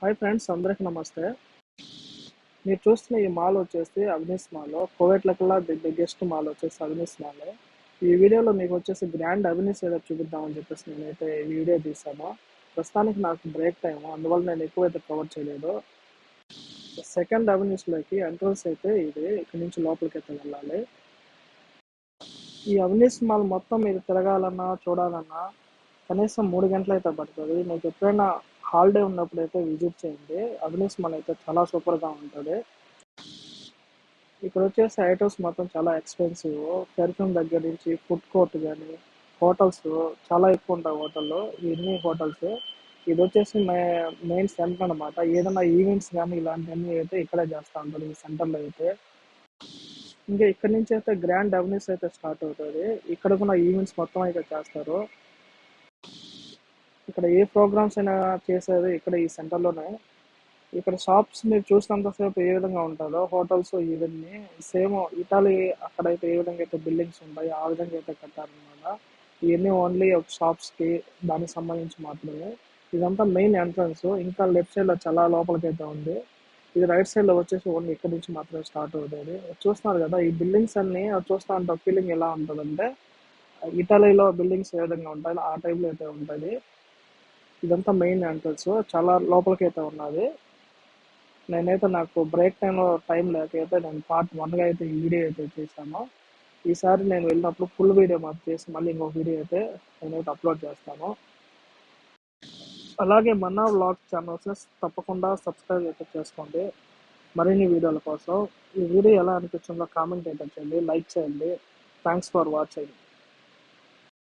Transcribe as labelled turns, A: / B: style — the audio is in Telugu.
A: హాయ్ ఫ్రెండ్స్, అందరికి నమస్తే. మీరు చూస్తున్న ఈ మాల్ వచ్చేసి అవినీస్ మాల్. కోవేట్ల కల్లా బిగ్గెస్ట్ మాల్ వచ్చేసి అవినీస్ మాల్. ఈ వీడియోలో మీకు వచ్చేసి గ్రాండ్ అవినీస్ ఏదో చూపిద్దామని చెప్పేసి నేనైతే ఈ వీడియో తీసాను. ప్రస్తుతానికి నాకు బ్రేక్ టైం, అందువల్ల నేను ఎక్కువైతే కవర్ చేయలేదు. సెకండ్ అవెన్యూస్లోకి ఎంట్రన్స్ అయితే ఇది, ఇక్కడ నుంచి లోపలికి అయితే వెళ్ళాలి. ఈ అవినీస్ మాల్ మొత్తం మీరు తిరగాలన్నా చూడాలన్నా కనీసం 3 గంటలు అయితే పడుతుంది. మీకు ఎప్పుడైనా హాలిడే ఉన్నప్పుడు అయితే విజిట్ చేయండి. అవినీస్ మాల్ అయితే చాలా సూపర్గా ఉంటుంది. ఇక్కడ వచ్చేసి ఐటమ్స్ మొత్తం చాలా ఎక్స్పెన్సివ్. పెర్ఫ్యూమ్ దగ్గర నుంచి ఫుడ్ కోర్ట్ కానీ హోటల్స్ చాలా ఎక్కువ ఉంటాయి. హోటల్లో ఇన్ని హోటల్స్. ఇది వచ్చేసి మెయిన్ సెంటర్ అనమాట. ఏదైనా ఈవెంట్స్ కానీ ఇలాంటివన్నీ అయితే ఇక్కడే చేస్తూ ఉంటారు ఈ సెంటర్లో అయితే. ఇంకా ఇక్కడ నుంచి అయితే గ్రాండ్ అవెన్యూస్ అయితే స్టార్ట్ అవుతుంది. ఇక్కడ కూడా ఈవెంట్స్ మొత్తం అయితే చేస్తారు. ఇక్కడ ఏ ప్రోగ్రామ్స్ అయినా చేసేది ఇక్కడ ఈ సెంటర్లోనే. ఇక్కడ షాప్స్ మీరు చూసినంతసేపు ఏ విధంగా ఉంటుందో హోటల్స్ ఇవన్నీ సేమ్ ఇటాలీ అక్కడైతే ఏ విధంగా అయితే బిల్డింగ్స్ ఉంటాయి ఆ విధంగా అయితే కట్టారనమాట. ఇవన్నీ ఓన్లీ ఒక షాప్స్కి దానికి సంబంధించి మాత్రమే. ఇదంతా మెయిన్ ఎంట్రన్స్. ఇంకా లెఫ్ట్ సైడ్లో చాలా లోపలికి అయితే ఉంది. ఇది రైట్ సైడ్లో వచ్చేసి ఓన్లీ ఇక్కడ నుంచి మాత్రమే స్టార్ట్ అవుతుంది. చూస్తున్నారు కదా ఈ బిల్డింగ్స్ అన్ని చూస్తా ఉంటే ఫీలింగ్ ఎలా ఉంటుందంటే ఇటాలీలో బిల్డింగ్స్ ఏ విధంగా ఉంటాయో ఆ టైప్లో అయితే ఉంటుంది. ఇదంతా మెయిన్ ఎంట్రన్స్, చాలా లోపలికి అయితే ఉన్నది. నేనైతే నాకు బ్రేక్ టైం లేక అయితే నేను పార్ట్ 1గా అయితే ఈ వీడియో అయితే చేశాను. ఈసారి నేను వెళ్ళినప్పుడు ఫుల్ వీడియో మాకు చేసి మళ్ళీ ఇంకొక వీడియో అయితే నేనైతే అప్లోడ్ చేస్తాను. అలాగే మన వ్లాగ్ ఛానల్స్ తప్పకుండా సబ్స్క్రైబ్ అయితే చేసుకోండి మరిన్ని వీడియోల కోసం. ఈ వీడియో ఎలా అనిపించిందో కామెంట్ అయితే చేయండి, లైక్ చేయండి. Thanks for watching.